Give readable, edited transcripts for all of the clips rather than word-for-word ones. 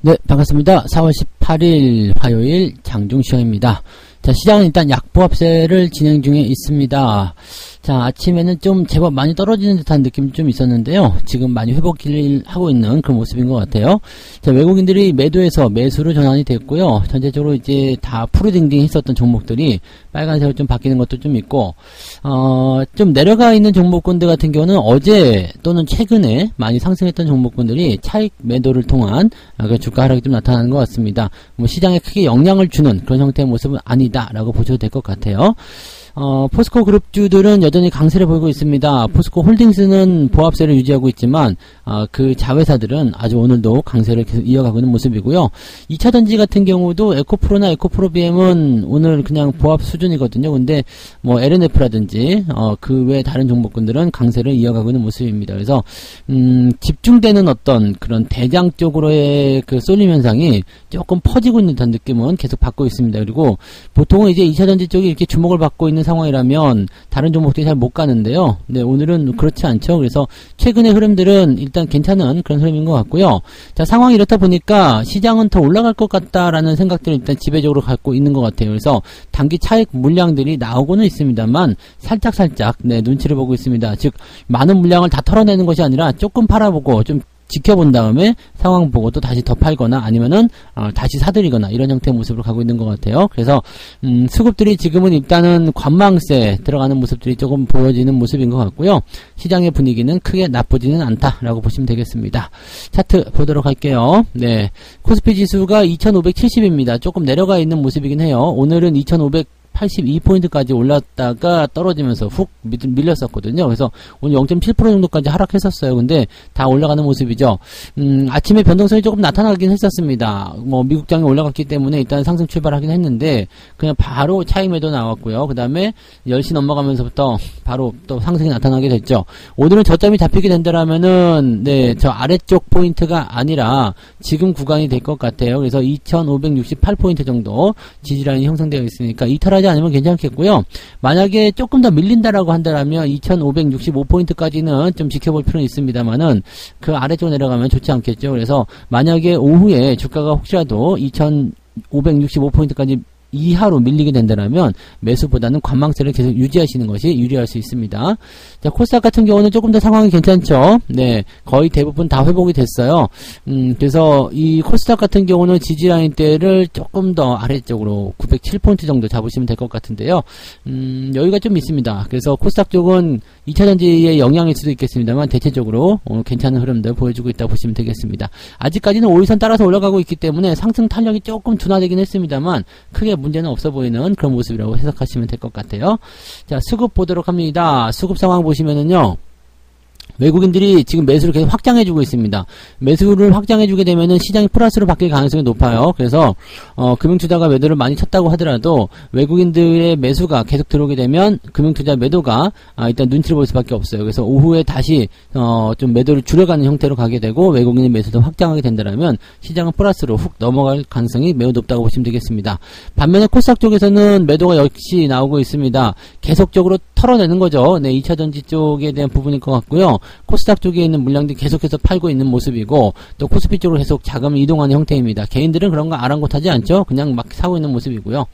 네, 반갑습니다. 4월 18일 화요일 장중시황입니다. 자, 시장은 일단 약보합세를 진행 중에 있습니다. 자, 아침에는 좀 제법 많이 떨어지는 듯한 느낌이 좀 있었는데요. 지금 많이 회복을 하고 있는 그런 모습인 것 같아요. 자, 외국인들이 매도해서 매수로 전환이 됐고요. 전체적으로 이제 다 푸르딩딩 했었던 종목들이 빨간색으로 좀 바뀌는 것도 좀 있고, 좀 내려가 있는 종목군들 같은 경우는 어제 또는 최근에 많이 상승했던 종목군들이 차익 매도를 통한 주가 하락이 좀 나타나는 것 같습니다. 뭐 시장에 크게 영향을 주는 그런 형태의 모습은 아니다라고 보셔도 될 것 같아요. 포스코 그룹주들은 여전히 강세를 보이고 있습니다. 포스코 홀딩스는 보합세를 유지하고 있지만 그 자회사들은 아주 오늘도 강세를 계속 이어가고 있는 모습이고요. 2차전지 같은 경우도 에코프로나 에코프로비엠은 오늘 그냥 보합 수준이거든요. 근데 뭐 LNF라든지 그 외 다른 종목군들은 강세를 이어가고 있는 모습입니다. 그래서 집중되는 어떤 그런 대장 쪽으로의 그 쏠림 현상이 조금 퍼지고 있는 듯한 느낌은 계속 받고 있습니다. 그리고 보통은 이제 2차전지 쪽이 이렇게 주목을 받고 있는 상황이라면 다른 종목들이 잘 못 가는데요. 네, 오늘은 그렇지 않죠. 그래서 최근의 흐름들은 일단 괜찮은 그런 흐름인 것 같고요. 자, 상황이 이렇다 보니까 시장은 더 올라갈 것 같다라는 생각들을 일단 지배적으로 갖고 있는 것 같아요. 그래서 단기 차익 물량들이 나오고는 있습니다만 살짝 네, 눈치를 보고 있습니다. 즉 많은 물량을 다 털어내는 것이 아니라 조금 팔아보고 좀 지켜본 다음에 상황 보고 또 다시 더 팔거나 아니면은 다시 사들이거나 이런 형태의 모습으로 가고 있는 것 같아요. 그래서 수급들이 지금은 일단은 관망세 들어가는 모습들이 조금 보여지는 모습인 것 같고요. 시장의 분위기는 크게 나쁘지는 않다라고 보시면 되겠습니다. 차트 보도록 할게요. 네, 코스피 지수가 2570입니다. 조금 내려가 있는 모습이긴 해요. 오늘은 2582포인트까지 올랐다가 떨어지면서 훅 밀렸었거든요. 그래서 오늘 0.7% 정도까지 하락했었어요. 근데 다 올라가는 모습이죠. 아침에 변동성이 조금 나타나긴 했었습니다. 뭐 미국장이 올라갔기 때문에 일단 상승 출발하긴 했는데 그냥 바로 차익 매도 나왔고요. 그 다음에 10시 넘어가면서부터 바로 또 상승이 나타나게 됐죠. 오늘은 저점이 잡히게 된다라면은 네, 저 아래쪽 포인트가 아니라 지금 구간이 될 것 같아요. 그래서 2568포인트 정도 지지라인이 형성되어 있으니까 이탈하지 아니면 괜찮겠고요. 만약에 조금 더 밀린다라고 한다면 2565포인트까지는 좀 지켜볼 필요는 있습니다만은 그 아래쪽 내려가면 좋지 않겠죠. 그래서 만약에 오후에 주가가 혹시라도 2565포인트까지 이하로 밀리게 된다면 매수보다는 관망세를 계속 유지하시는 것이 유리할 수 있습니다. 자, 코스닥 같은 경우는 조금 더 상황이 괜찮죠. 네, 거의 대부분 다 회복이 됐어요. 그래서 이 코스닥 같은 경우는 지지라인대를 조금 더 아래쪽으로 907포인트 정도 잡으시면 될 것 같은데요. 여유가 좀 있습니다. 그래서 코스닥 쪽은 2차전지의 영향일 수도 있겠습니다만 대체적으로 괜찮은 흐름들 보여주고 있다고 보시면 되겠습니다. 아직까지는 5일선 따라서 올라가고 있기 때문에 상승 탄력이 조금 둔화되긴 했습니다만 크게 문제는 없어 보이는 그런 모습이라고 해석하시면 될 것 같아요. 자, 수급 보도록 합니다. 수급 상황 보시면은요. 외국인들이 지금 매수를 계속 확장해주고 있습니다. 매수를 확장해주게 되면은 시장이 플러스로 바뀔 가능성이 높아요. 그래서 금융투자가 매도를 많이 쳤다고 하더라도 외국인들의 매수가 계속 들어오게 되면 금융투자 매도가 일단 눈치를 볼 수밖에 없어요. 그래서 오후에 다시 좀 매도를 줄여가는 형태로 가게 되고 외국인의 매수도 확장하게 된다면 시장은 플러스로 훅 넘어갈 가능성이 매우 높다고 보시면 되겠습니다. 반면에 코스닥 쪽에서는 매도가 역시 나오고 있습니다. 계속적으로 털어내는 거죠. 네, 2차전지 쪽에 대한 부분일 것 같고요. 코스닥 쪽에 있는 물량들이 계속해서 팔고 있는 모습이고 또 코스피 쪽으로 계속 자금을 이동하는 형태입니다. 개인들은 그런 거 아랑곳하지 않죠. 그냥 막 사고 있는 모습이고요.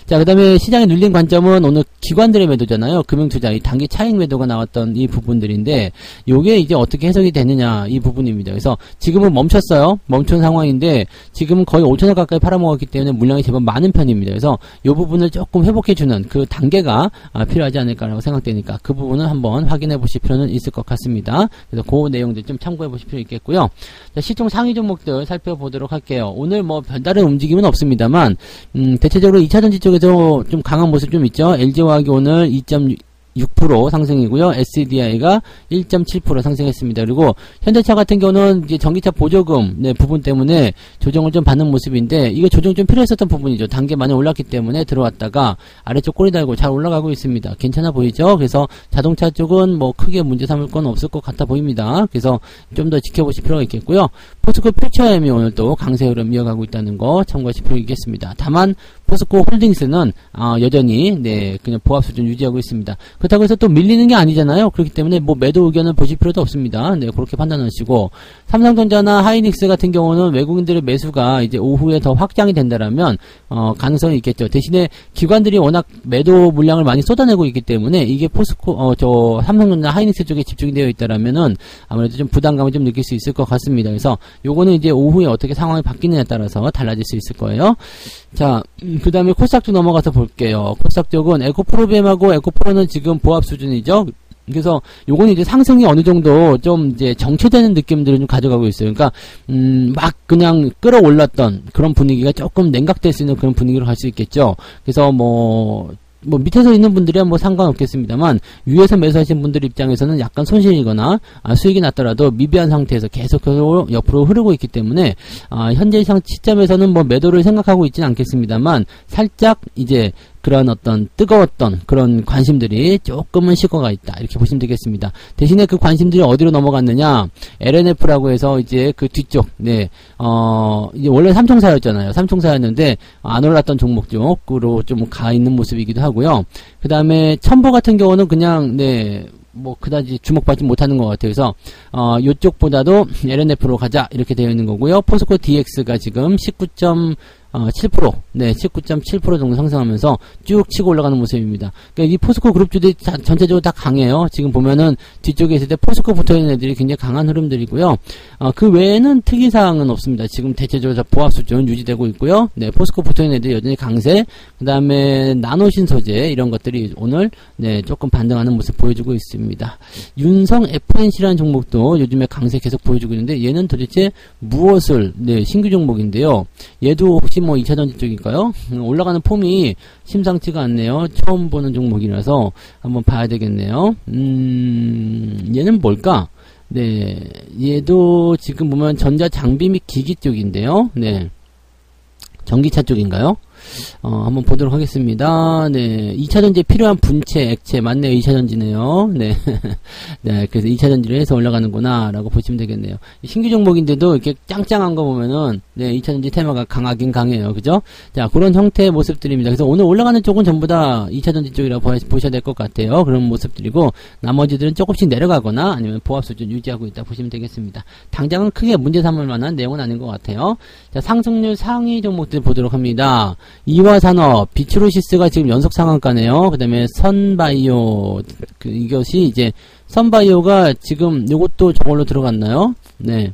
자, 그 다음에 시장에 눌린 관점은 오늘 기관들의 매도잖아요. 금융투자, 이 단기 차익 매도가 나왔던 이 부분들인데 요게 이제 어떻게 해석이 되느냐 이 부분입니다. 그래서 지금은 멈췄어요. 멈춘 상황인데 지금은 거의 5천원 가까이 팔아먹었기 때문에 물량이 제법 많은 편입니다. 그래서 요 부분을 조금 회복해주는 그 단계가 필요하지 않을까라고 생각되니까 그 부분은 한번 확인해 보실 필요는 있을 것 같습니다. 그래서 그 내용들 좀 참고해 보실 필요 있겠고요. 자, 시총 상위 종목들 살펴보도록 할게요. 오늘 뭐 별다른 움직임은 없습니다만 대체적으로 2차전지 쪽에서 좀 강한 모습 좀 있죠. LG화학이 오늘 6% 상승이고요. SDI가 1.7% 상승했습니다. 그리고 현대차 같은 경우는 이제 전기차 보조금 네, 부분 때문에 조정을 좀 받는 모습인데 이거 조정 좀 필요했었던 부분이죠. 단계 많이 올랐기 때문에 들어왔다가 아래쪽 꼬리 달고 잘 올라가고 있습니다. 괜찮아 보이죠? 그래서 자동차 쪽은 뭐 크게 문제 삼을 건 없을 것 같아 보입니다. 그래서 좀 더 지켜보실 필요가 있겠고요. 포스코 퓨처엠이 오늘 또 강세 흐름 이어가고 있다는 거 참고하실 필요가 있겠습니다. 다만 포스코 홀딩스는 여전히 네 그냥 보합 수준 유지하고 있습니다. 그렇다고 해서 또 밀리는 게 아니잖아요. 그렇기 때문에 뭐 매도 의견을 보실 필요도 없습니다. 네 그렇게 판단하시고 삼성전자나 하이닉스 같은 경우는 외국인들의 매수가 이제 오후에 더 확장이 된다라면 가능성이 있겠죠. 대신에 기관들이 워낙 매도 물량을 많이 쏟아내고 있기 때문에 이게 포스코 저 삼성전자 하이닉스 쪽에 집중이 되어 있다라면은 아무래도 좀 부담감을 좀 느낄 수 있을 것 같습니다. 그래서 요거는 이제 오후에 어떻게 상황이 바뀌느냐에 따라서 달라질 수 있을 거예요. 자, 그 다음에 코스닥 쪽 넘어가서 볼게요. 코스닥 쪽은 에코프로비엠하고 에코프로는 지금 보합 수준이죠. 그래서 요거는 이제 상승이 어느 정도 좀 이제 정체되는 느낌들을 좀 가져가고 있어요. 그러니까 막 그냥 끌어올랐던 그런 분위기가 조금 냉각될 수 있는 그런 분위기로 갈 수 있겠죠. 그래서 뭐 밑에서 있는 분들이야 뭐 상관없겠습니다만 위에서 매수하신 분들 입장에서는 약간 손실이거나 수익이 났더라도 미비한 상태에서 계속해서 옆으로 흐르고 있기 때문에 현재 시점에서는 뭐 매도를 생각하고 있지는 않겠습니다만 살짝 이제 그런 어떤 뜨거웠던 그런 관심들이 조금은 식어가 있다 이렇게 보시면 되겠습니다. 대신에 그 관심들이 어디로 넘어갔느냐 LNF라고 해서 이제 그 뒤쪽 네 이제 원래 삼총사였잖아요. 삼총사였는데 안 올랐던 종목 쪽으로 좀 가 있는 모습이기도 하고요. 그 다음에 첨보 같은 경우는 그냥 네 뭐 그다지 주목받지 못하는 것 같아요. 그래서 요쪽보다도 LNF로 가자 이렇게 되어 있는 거고요. 포스코 DX가 지금 19.7% 네, 19.7% 정도 상승하면서 쭉 치고 올라가는 모습입니다. 그러니까 이 포스코 그룹주들이 전체적으로 다 강해요. 지금 보면은 뒤쪽에 있을 때 포스코 붙어있는 애들이 굉장히 강한 흐름들이고요. 그 외에는 특이사항은 없습니다. 지금 대체적으로 다 보합 수준 유지되고 있고요. 네, 포스코 붙어있는 애들이 여전히 강세, 그 다음에 나노신 소재 이런 것들이 오늘 네, 조금 반등하는 모습 보여주고 있습니다. 윤성 FNC라는 종목도 요즘에 강세 계속 보여주고 있는데 얘는 도대체 무엇을 네, 신규 종목인데요. 얘도 혹시 뭐 2차전지 쪽일까요? 올라가는 폼이 심상치가 않네요. 처음 보는 종목이라서 한번 봐야 되겠네요. 얘는 뭘까? 네, 얘도 지금 보면 전자장비 및 기기 쪽인데요. 네, 전기차 쪽인가요? 한번 보도록 하겠습니다. 네, 2차전지에 필요한 분체, 액체, 맞네요. 2차전지네요. 네. 네, 그래서 2차전지를 해서 올라가는구나, 라고 보시면 되겠네요. 신규 종목인데도 이렇게 짱짱한 거 보면은, 네, 2차전지 테마가 강하긴 강해요. 그죠? 자, 그런 형태의 모습들입니다. 그래서 오늘 올라가는 쪽은 전부 다 2차전지 쪽이라고 보셔야 될 것 같아요. 그런 모습들이고, 나머지들은 조금씩 내려가거나, 아니면 보합 수준 유지하고 있다 보시면 되겠습니다. 당장은 크게 문제 삼을 만한 내용은 아닌 것 같아요. 자, 상승률 상위 종목들 보도록 합니다. 이화산업, 비추로시스가 지금 연속 상한가네요. 그 다음에 선바이오, 이것이 이제, 선바이오가 지금 요것도 저걸로 들어갔나요? 네.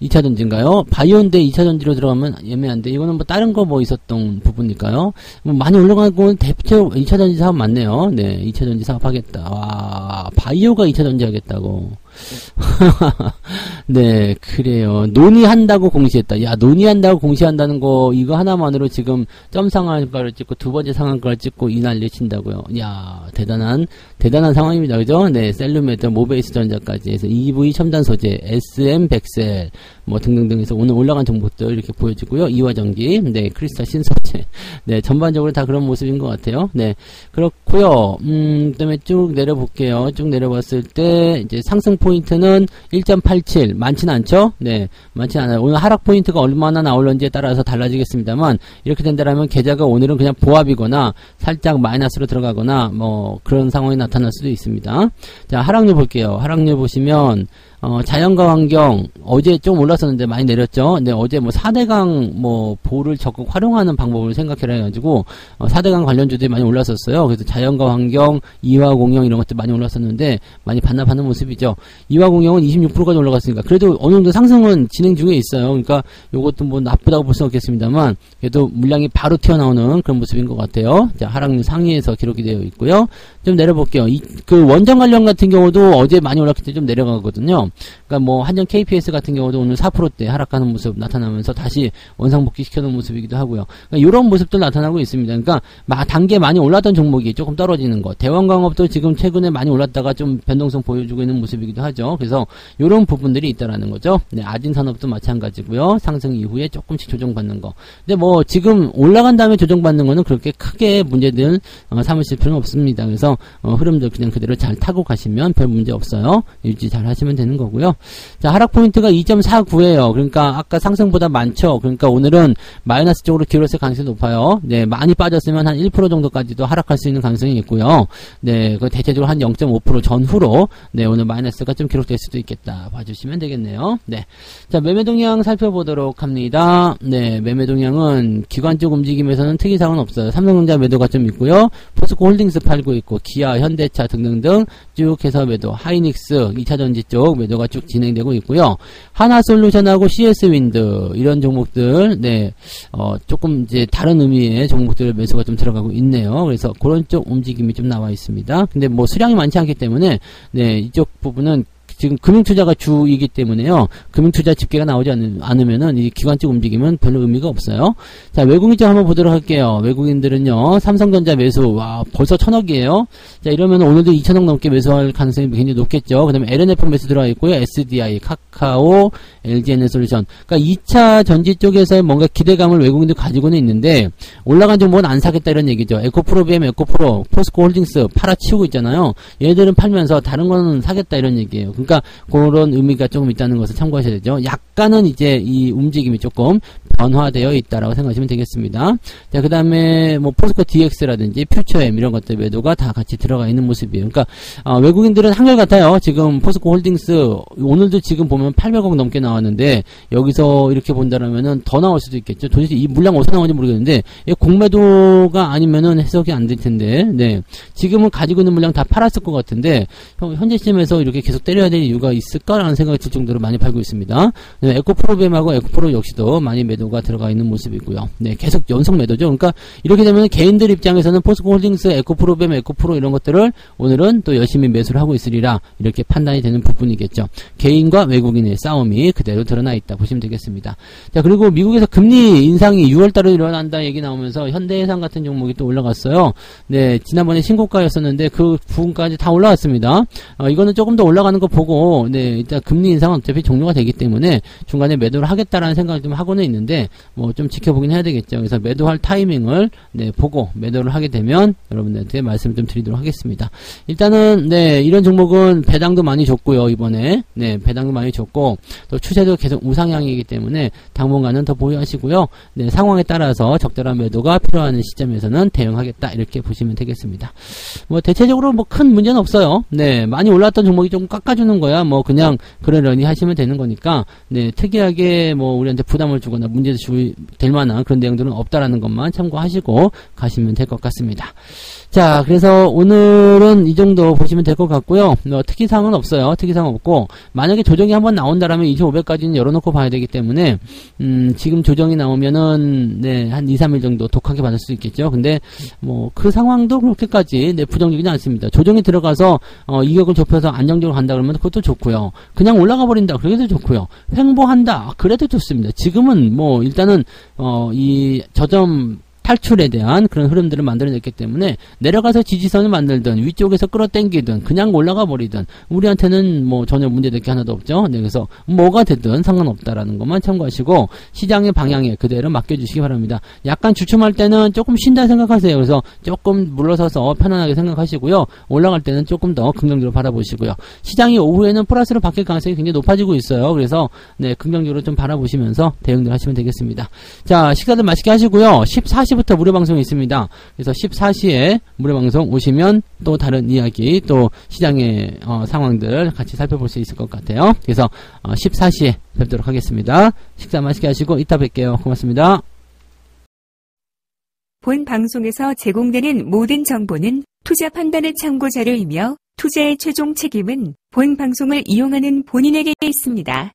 2차전지인가요? 바이오인데 2차전지로 들어가면 애매한데, 이거는 뭐 다른 거 뭐 있었던 부분일까요? 뭐 많이 올라가고 대표 2차전지 사업 맞네요. 네. 2차전지 사업 하겠다. 와, 바이오가 2차전지 하겠다고. 네, 그래요. 논의한다고 공시했다. 야, 논의한다고 공시한다는 거, 이거 하나만으로 지금 점 상한가를 찍고, 두 번째 상한가를 찍고, 이 난리 친다고요. 야, 대단한 상황입니다. 그죠? 네, 셀루메터, 모베이스 전자까지 해서, EV 첨단 소재, SM 백셀, 뭐 등등등 해서 오늘 올라간 정보들 이렇게 보여지고요. 이화전기, 네, 크리스탈 신소재. 네, 전반적으로 다 그런 모습인 것 같아요. 네, 그렇고요. 그 다음에 쭉 내려볼게요. 쭉 내려봤을 때, 이제 상승 포인트는 1.87. 많진 않죠? 네, 많진 않아요. 오늘 하락 포인트가 얼마나 나올런지에 따라서 달라지겠습니다만, 이렇게 된다라면 계좌가 오늘은 그냥 보합이거나, 살짝 마이너스로 들어가거나, 뭐, 그런 상황이 나타날 수도 있습니다. 자, 하락률 볼게요. 하락률 보시면, 자연과 환경, 어제 좀 올랐었는데 많이 내렸죠? 네, 어제 뭐 4대강 뭐 보를 적극 활용하는 방법을 생각해라 해가지고, 4대강 관련주들이 많이 올랐었어요. 그래서 자연과 환경, 이화공영 이런 것들 많이 올랐었는데, 많이 반납하는 모습이죠. 이화공영은 26%까지 올라갔으니까, 그래도 어느 정도 상승은 진행 중에 있어요. 그러니까 요것도 뭐 나쁘다고 볼 수는 없겠습니다만, 그래도 물량이 바로 튀어나오는 그런 모습인 것 같아요. 자, 하락률 상위에서 기록이 되어 있고요. 좀 내려볼게요. 그 원전 관련 같은 경우도 어제 많이 올랐기 때문에 좀 내려가거든요. 그러니까 뭐 한전 KPS 같은 경우도 오늘 4%대 하락하는 모습 나타나면서 다시 원상복귀 시켜놓은 모습이기도 하고요. 그러니까 이런 모습들 나타나고 있습니다. 그러니까 단계 많이 올랐던 종목이 조금 떨어지는 거. 대왕광업도 지금 최근에 많이 올랐다가 좀 변동성 보여주고 있는 모습이기도 하죠. 그래서 이런 부분들이 있다라는 거죠. 네, 아진산업도 마찬가지고요. 상승 이후에 조금씩 조정받는 거. 근데 뭐 지금 올라간 다음에 조정받는 거는 그렇게 크게 문제들 삼으실 필요는 없습니다. 그래서 흐름들 그냥 그대로 잘 타고 가시면 별 문제 없어요. 유지 잘 하시면 되는 거고요. 자, 하락 포인트가 2.49예요. 그러니까 아까 상승보다 많죠. 그러니까 오늘은 마이너스 쪽으로 기울었을 가능성이 높아요. 네, 많이 빠졌으면 한 1% 정도까지도 하락할 수 있는 가능성이 있고요. 네, 그 대체적으로 한 0.5% 전후로 네, 오늘 마이너스가 좀 기록될 수도 있겠다. 봐주시면 되겠네요. 네. 자, 매매 동향 살펴보도록 합니다. 네, 매매 동향은 기관 쪽 움직임에서는 특이사항은 없어요. 삼성전자 매도가 좀 있고요. 포스코 홀딩스 팔고 있고, 기아, 현대차 등등등 쭉 해서 매도, 하이닉스, 2차전지 쪽 매도가 쭉 진행되고 있고요. 하나솔루션하고 CS윈드, 이런 종목들, 네, 조금 이제 다른 의미의 종목들 매수가 좀 들어가고 있네요. 그래서 그런 쪽 움직임이 좀 나와 있습니다. 근데 뭐 수량이 많지 않기 때문에, 네, 이쪽 부분은 지금 금융투자가 주이기 때문에요. 금융투자 집계가 나오지 않으면은 이 기관적 움직임은 별로 의미가 없어요. 자, 외국인 쪽 한번 보도록 할게요. 외국인들은요, 삼성전자 매수, 와, 벌써 1000억이에요. 자, 이러면 오늘도 2000억 넘게 매수할 가능성이 굉장히 높겠죠. 그 다음에 LNF 매수 들어가 있고요. SDI, 카카오, LG에너솔루션. 그러니까 2차 전지 쪽에서 뭔가 기대감을 외국인들 가지고는 있는데, 올라간 종목은 안 사겠다 이런 얘기죠. 에코프로, 에코프로, 포스코 홀딩스 팔아치우고 있잖아요. 얘들은 팔면서 다른 거는 사겠다 이런 얘기예요. 그러니까 그런 의미가 조금 있다는 것을 참고하셔야 되죠. 약간은 이제 이 움직임이 조금 변화되어 있다라고 생각하시면 되겠습니다. 자, 그 다음에 뭐 포스코 DX라든지 퓨처엠 이런 것들 매도가 다 같이 들어가 있는 모습이에요. 그러니까 외국인들은 한결같아요. 지금 포스코 홀딩스 오늘도 지금 보면 800억 넘게 나왔는데 여기서 이렇게 본다라면은 더 나올 수도 있겠죠. 도대체 이 물량 어디서 나오는지 모르겠는데 공매도가 아니면은 해석이 안 될 텐데, 네, 지금은 가지고 있는 물량 다 팔았을 것 같은데 현재 시점에서 이렇게 계속 때려야 될 이유가 있을까라는 생각이 들 정도로 많이 팔고 있습니다. 네, 에코프로뱀하고 에코프로 역시도 많이 매도가 들어가 있는 모습이고요. 네, 계속 연속 매도죠. 그러니까 이렇게 되면 개인들 입장에서는 포스코 홀딩스, 에코프로뱀, 에코프로 이런 것들을 오늘은 또 열심히 매수를 하고 있으리라 이렇게 판단이 되는 부분이겠죠. 개인과 외국인의 싸움이 그대로 드러나 있다 보시면 되겠습니다. 자, 그리고 미국에서 금리 인상이 6월달에 일어난다 얘기 나오면서 현대해상 같은 종목이 또 올라갔어요. 네, 지난번에 신고가였었는데 그 부분까지 다 올라왔습니다. 이거는 조금 더 올라가는 거 보고, 네, 일단 금리 인상은 어차피 종료가 되기 때문에 중간에 매도를 하겠다라는 생각을 좀 하고는 있는데 뭐 좀 지켜보긴 해야 되겠죠. 그래서 매도할 타이밍을 네, 보고 매도를 하게 되면 여러분들한테 말씀을 좀 드리도록 하겠습니다. 일단은 네, 이런 종목은 배당도 많이 줬고요. 이번에 네, 배당도 많이 줬고 또 추세도 계속 우상향이기 때문에 당분간은 더 보유하시고요. 네, 상황에 따라서 적절한 매도가 필요한 시점에서는 대응하겠다 이렇게 보시면 되겠습니다. 뭐 대체적으로 뭐 큰 문제는 없어요. 네, 많이 올랐던 종목이 조금 깎아주는 거야. 뭐 그냥 그러려니 하시면 되는 거니까 네, 특이하게 뭐 우리한테 부담을 주거나 문제를 될 만한 그런 내용들은 없다라는 것만 참고하시고 가시면 될 것 같습니다. 자, 그래서 오늘은 이 정도 보시면 될 것 같고요. 특이사항은 없어요. 특이사항 없고 만약에 조정이 한번 나온다라면 2500까지는 열어놓고 봐야 되기 때문에 지금 조정이 나오면은 네, 한 2-3일 정도 독하게 받을 수 있겠죠. 근데 뭐 그 상황도 그렇게까지 네, 부정적이지 않습니다. 조정이 들어가서 이격을 좁혀서 안정적으로 간다 그러면 그것도 좋고요. 그냥 올라가 버린다 그래도 좋고요. 횡보한다 그래도 좋습니다. 지금은 뭐 일단은 이 저점 탈출에 대한 그런 흐름들을 만들어냈기 때문에 내려가서 지지선을 만들든 위쪽에서 끌어당기든 그냥 올라가 버리든 우리한테는 뭐 전혀 문제될 게 하나도 없죠. 네, 그래서 뭐가 됐든 상관없다라는 것만 참고하시고 시장의 방향에 그대로 맡겨주시기 바랍니다. 약간 주춤할 때는 조금 쉰다 생각하세요. 그래서 조금 물러서서 편안하게 생각하시고요. 올라갈 때는 조금 더 긍정적으로 바라보시고요. 시장이 오후에는 플러스로 바뀔 가능성이 굉장히 높아지고 있어요. 그래서 네, 긍정적으로 좀 바라보시면서 대응들 하시면 되겠습니다. 자, 식사들 맛있게 하시고요. 14시 부터 무료 방송이 있습니다. 그래서 14시에 무료 방송 오시면 또 다른 이야기 또 시장의 상황들 같이 살펴볼 수 있을 것 같아요. 그래서 14시에 뵙도록 하겠습니다. 식사 맛있게 하시고 이따 뵐게요. 고맙습니다. 본 방송에서 제공되는 모든 정보는 투자 판단의 참고 자료이며 투자의 최종 책임은 본 방송을 이용하는 본인에게 있습니다.